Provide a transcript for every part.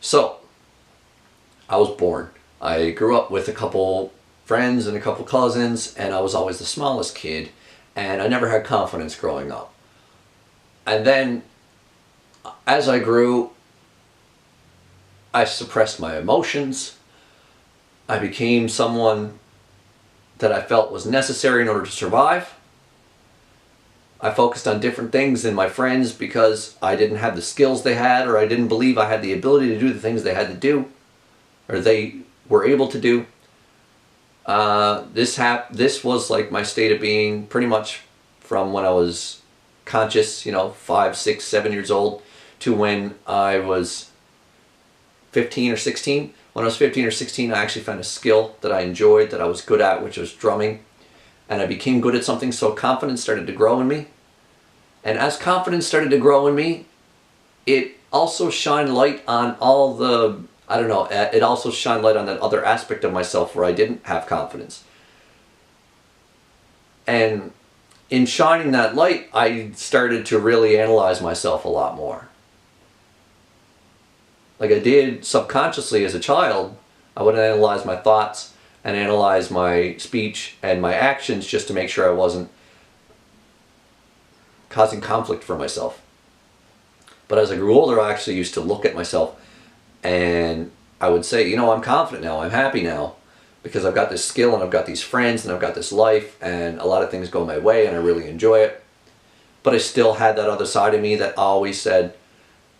So, I was born. I grew up with a couple friends and a couple cousins, and I was always the smallest kid, and I never had confidence growing up. And then, as I grew, I suppressed my emotions. I became someone that I felt was necessary in order to survive. I focused on different things than my friends because I didn't have the skills they had, or I didn't believe I had the ability to do the things they had to do, or they were able to do. This was like my state of being pretty much from when I was conscious, 5, 6, 7 years old, to when I was 15 or 16. When I was 15 or 16, I actually found a skill that I enjoyed, that I was good at, which was drumming. And I became good at something, so confidence started to grow in me. And as confidence started to grow in me, it also shined light on all the, it also shined light on that other aspect of myself where I didn't have confidence. And in shining that light, I started to really analyze myself a lot more. Like I did subconsciously as a child, I would analyze my thoughts and analyze my speech and my actions just to make sure I wasn't causing conflict for myself. But as I grew older, I actually used to look at myself and I would say, I'm confident now, I'm happy now, because I've got this skill and I've got these friends and I've got this life and a lot of things go my way and I really enjoy it. But I still had that other side of me that always said,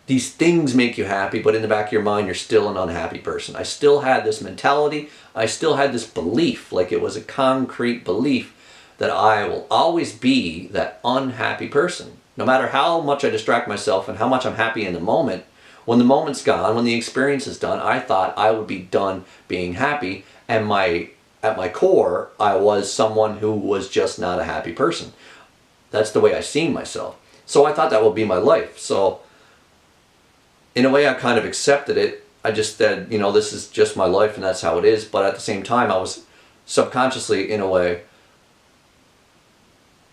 these things make you happy, but in the back of your mind, you're still an unhappy person. I still had this mentality. I still had this belief, like it was a concrete belief, that I will always be that unhappy person. No matter how much I distract myself and how much I'm happy in the moment, when the moment's gone, when the experience is done, I thought I would be done being happy. And at my core, I was someone who was just not a happy person. That's the way I seen myself. So I thought that would be my life. So in a way, I kind of accepted it. I just said, this is just my life and that's how it is. But at the same time, I was subconsciously, in a way,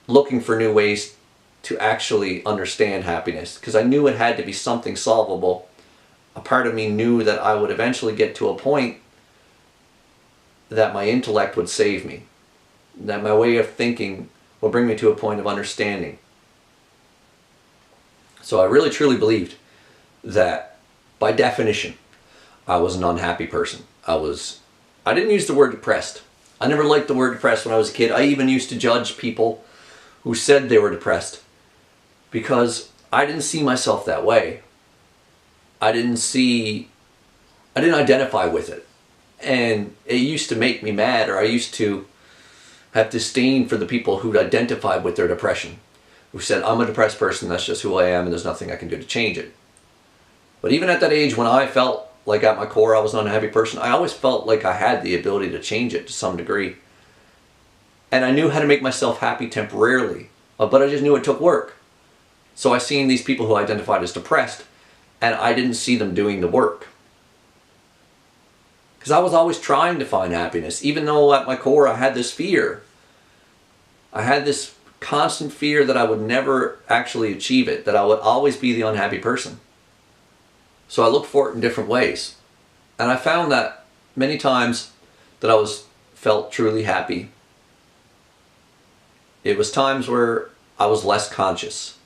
looking for new ways to actually understand happiness, because I knew it had to be something solvable. A part of me knew that I would eventually get to a point that my intellect would save me, that my way of thinking will bring me to a point of understanding. So I really truly believed that by definition I was an unhappy person. I didn't use the word depressed. I never liked the word depressed when I was a kid. I even used to judge people who said they were depressed because I didn't see myself that way. I didn't identify with it. And it used to make me mad, or I used to have disdain for the people who'd identified with their depression, who said, I'm a depressed person, that's just who I am, and there's nothing I can do to change it. But even at that age, when I felt like at my core I was an unhappy person, I always felt like I had the ability to change it to some degree. And I knew how to make myself happy temporarily, but I just knew it took work. So I seen these people who identified as depressed, and I didn't see them doing the work. Because I was always trying to find happiness, even though at my core I had this fear. I had this constant fear that I would never actually achieve it, that I would always be the unhappy person. So I looked for it in different ways. And I found that many times that I felt truly happy, it was times where I was less conscious.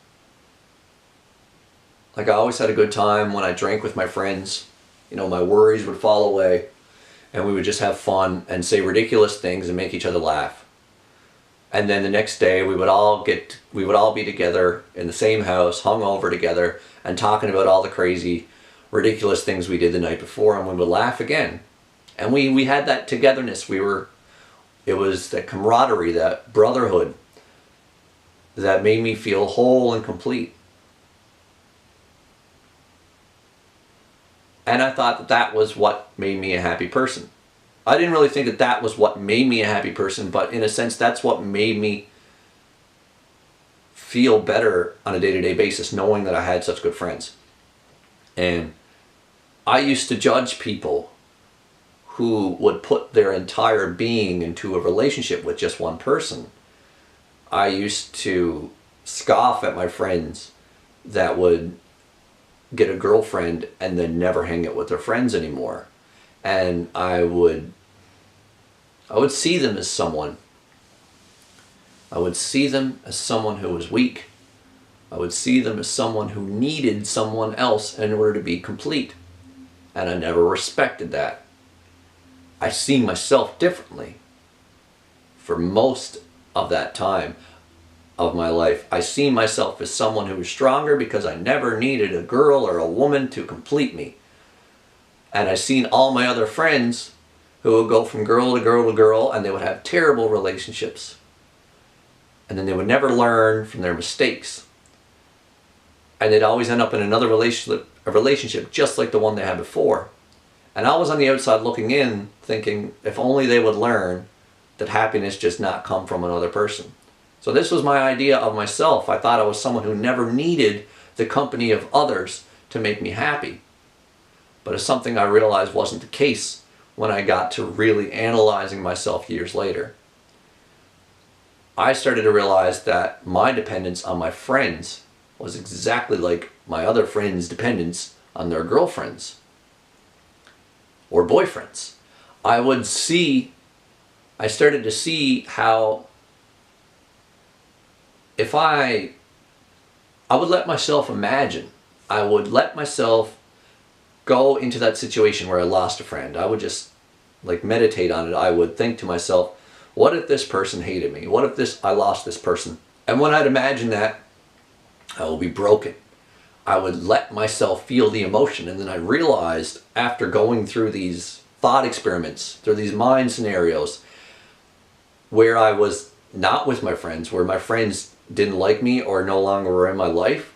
Like I always had a good time when I drank with my friends. My worries would fall away and we would just have fun and say ridiculous things and make each other laugh. And then the next day we would all be together in the same house, hung over together and talking about all the crazy, ridiculous things we did the night before, and we would laugh again. And we had that togetherness. It was that camaraderie, that brotherhood that made me feel whole and complete. And I thought that was what made me a happy person. I didn't really think that was what made me a happy person, but in a sense that's what made me feel better on a day-to-day basis, knowing that I had such good friends. And I used to judge people who would put their entire being into a relationship with just one person. I used to scoff at my friends that would get a girlfriend and then never hang out with their friends anymore. And I would see them as someone. I would see them as someone who was weak. I would see them as someone who needed someone else in order to be complete. And I never respected that. I see myself differently. For most of that time of my life, I see myself as someone who was stronger because I never needed a girl or a woman to complete me. And I seen all my other friends who would go from girl to girl to girl, and they would have terrible relationships. And then they would never learn from their mistakes. And they'd always end up in another relationship just like the one they had before. And I was on the outside looking in, thinking if only they would learn that happiness does not come from another person. So this was my idea of myself. I thought I was someone who never needed the company of others to make me happy. But it's something I realized wasn't the case when I got to really analyzing myself years later. I started to realize that my dependence on my friends was exactly like my other friends' dependence on their girlfriends or boyfriends. I started to see how if I would let myself imagine, I would let myself go into that situation where I lost a friend. I would just like meditate on it. I would think to myself, what if this person hated me? What if I lost this person? And when I'd imagine that, I will be broken. I would let myself feel the emotion. And then I realized after going through these thought experiments, through these mind scenarios, where I was not with my friends, where my friends didn't like me or no longer were in my life,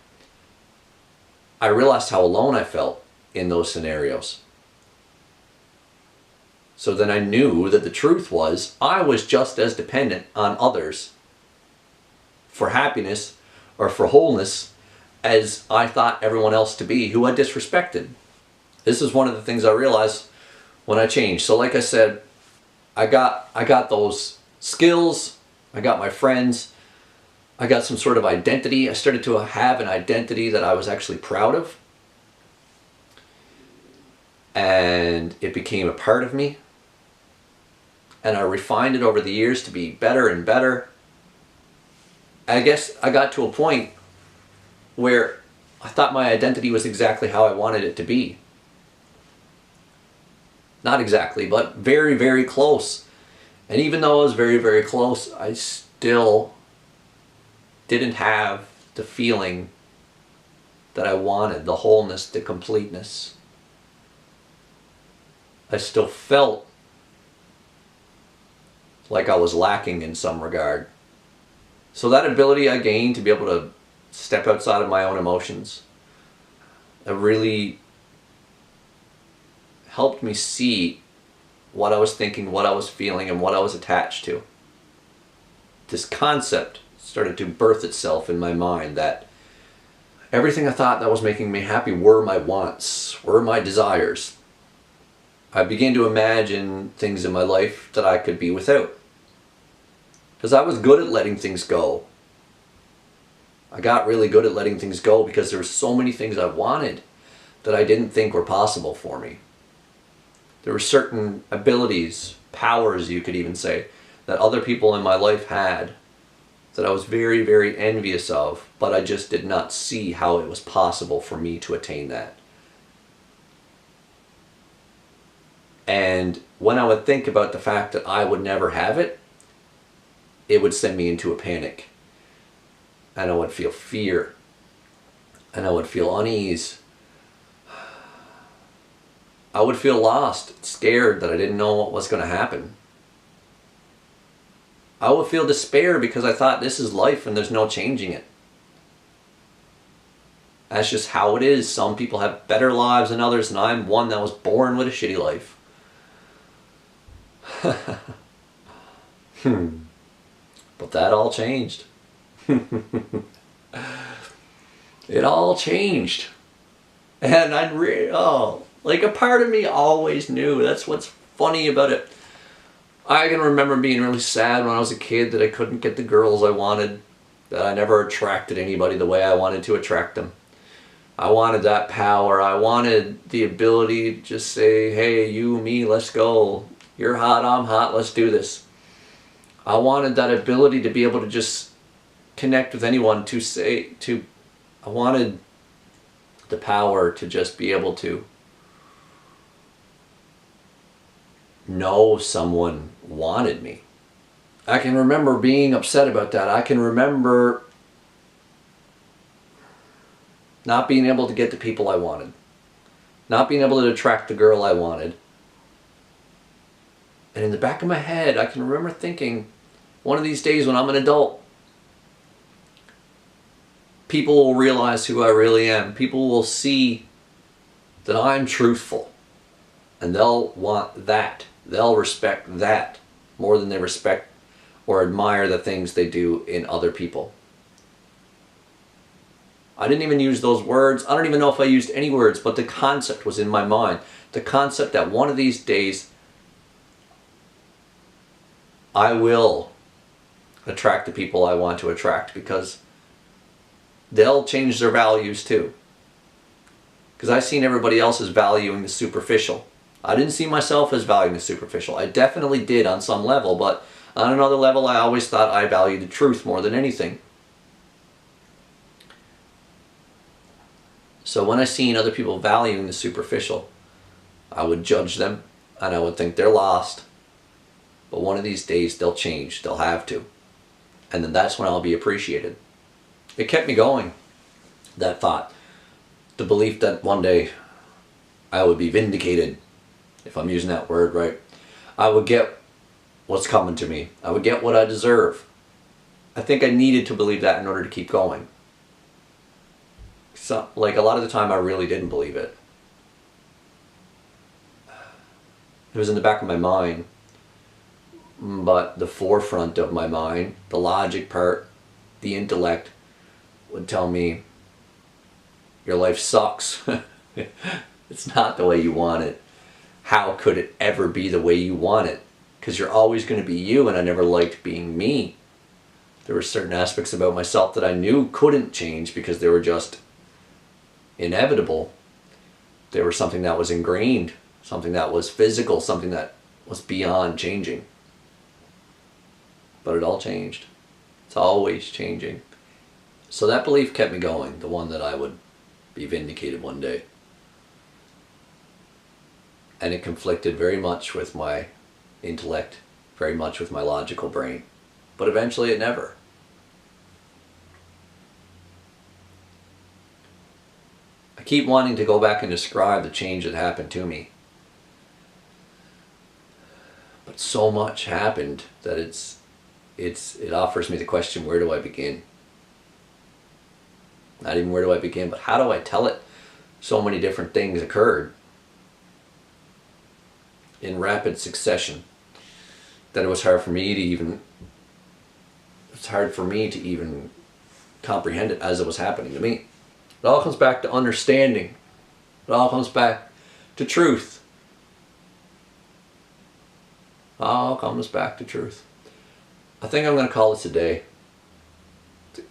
I realized how alone I felt in those scenarios. So then I knew that the truth was I was just as dependent on others for happiness or for wholeness as I thought everyone else to be who I disrespected. This is one of the things I realized when I changed. So like I said, I got those skills, I got my friends, I got some sort of identity. I started to have an identity that I was actually proud of. And it became a part of me. And I refined it over the years to be better and better. I guess I got to a point where I thought my identity was exactly how I wanted it to be. Not exactly, but very, very close. And even though I was very, very close, I still didn't have the feeling that I wanted, the wholeness, the completeness. I still felt like I was lacking in some regard. So that ability I gained to be able to step outside of my own emotions, it really helped me see what I was thinking, what I was feeling, and what I was attached to. This concept started to birth itself in my mind that everything I thought that was making me happy were my wants, were my desires. I began to imagine things in my life that I could be without. Because I was good at letting things go. I got really good at letting things go because there were so many things I wanted that I didn't think were possible for me. There were certain abilities, powers you could even say, that other people in my life had that I was very, very envious of, but I just did not see how it was possible for me to attain that. And when I would think about the fact that I would never have it, it would send me into a panic. And I would feel fear. And I would feel unease. I would feel lost, scared that I didn't know what was going to happen. I would feel despair because I thought this is life and there's no changing it. That's just how it is. Some people have better lives than others, and I'm one that was born with a shitty life. But that all changed. It all changed. And like a part of me always knew. That's what's funny about it. I can remember being really sad when I was a kid that I couldn't get the girls I wanted, that I never attracted anybody the way I wanted to attract them. I wanted that power. I wanted the ability to just say, hey, you, me, let's go. You're hot, I'm hot, let's do this. I wanted that ability to be able to just connect with anyone, I wanted the power to just be able to know someone wanted me. I can remember being upset about that. I can remember not being able to get the people I wanted. Not being able to attract the girl I wanted. And in the back of my head, I can remember thinking, one of these days when I'm an adult, people will realize who I really am. People will see that I'm truthful. And they'll want that. They'll respect that more than they respect or admire the things they do in other people. I didn't even use those words. I don't even know if I used any words, but the concept was in my mind. The concept that one of these days I will attract the people I want to attract, because they'll change their values too. Because I've seen everybody else as valuing the superficial. I didn't see myself as valuing the superficial. I definitely did on some level, but on another level I always thought I valued the truth more than anything. So when I seen other people valuing the superficial, I would judge them and I would think they're lost. But one of these days they'll change, they'll have to. And then that's when I'll be appreciated. It kept me going, that thought. The belief that one day I would be vindicated, if I'm using that word right. I would get what's coming to me. I would get what I deserve. I think I needed to believe that in order to keep going. So, like, a lot of the time I really didn't believe it. It was in the back of my mind, but the forefront of my mind, the logic part, the intellect, would tell me, your life sucks. It's not the way you want it. How could it ever be the way you want it? Because you're always going to be you, and I never liked being me. There were certain aspects about myself that I knew couldn't change because they were just inevitable. They were something that was ingrained, something that was physical, something that was beyond changing. But it all changed. It's always changing. So that belief kept me going, the one that I would be vindicated one day. And it conflicted very much with my intellect, very much with my logical brain. But eventually it never. I keep wanting to go back and describe the change that happened to me. But so much happened that it offers me the question, where do I begin? Not even where do I begin, but how do I tell it? So many different things occurred in rapid succession that it was hard for me to even comprehend it as it was happening to me. It all comes back to understanding. It all comes back to truth. It all comes back to truth. I think I'm going to call this a day.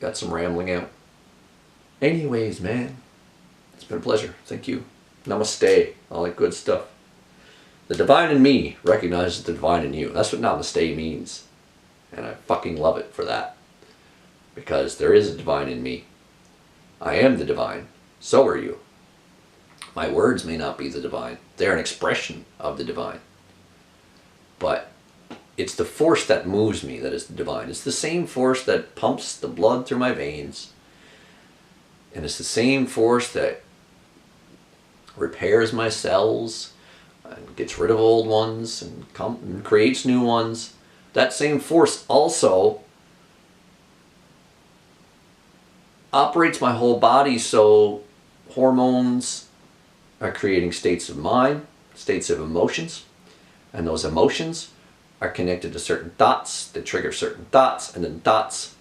Got some rambling out. Anyways, man, it's been a pleasure. Thank you. Namaste. All that good stuff. The divine in me recognizes the divine in you. That's what namaste means. And I fucking love it for that. Because there is a divine in me. I am the divine. So are you. My words may not be the divine. They're an expression of the divine. But it's the force that moves me that is the divine. It's the same force that pumps the blood through my veins. And it's the same force that repairs my cells and gets rid of old ones and creates new ones. That same force also operates my whole body, so hormones are creating states of mind, states of emotions, and those emotions are connected to certain thoughts that trigger certain thoughts, and then thoughts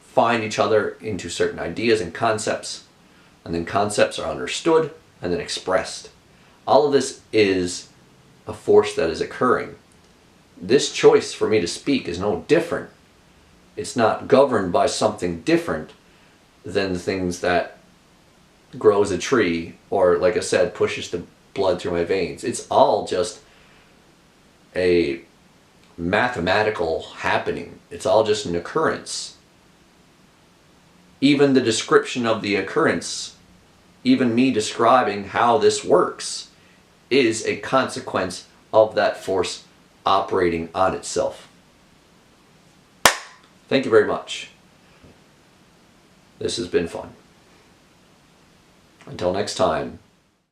find each other into certain ideas and concepts, and then concepts are understood and then expressed. All of this is a force that is occurring. This choice for me to speak is no different. It's not governed by something different. than the things that grows a tree, or like I said, pushes the blood through my veins. It's all just a mathematical happening. It's all just an occurrence. Even the description of the occurrence, even me describing how this works, is a consequence of that force operating on itself. Thank you very much. This has been fun. Until next time.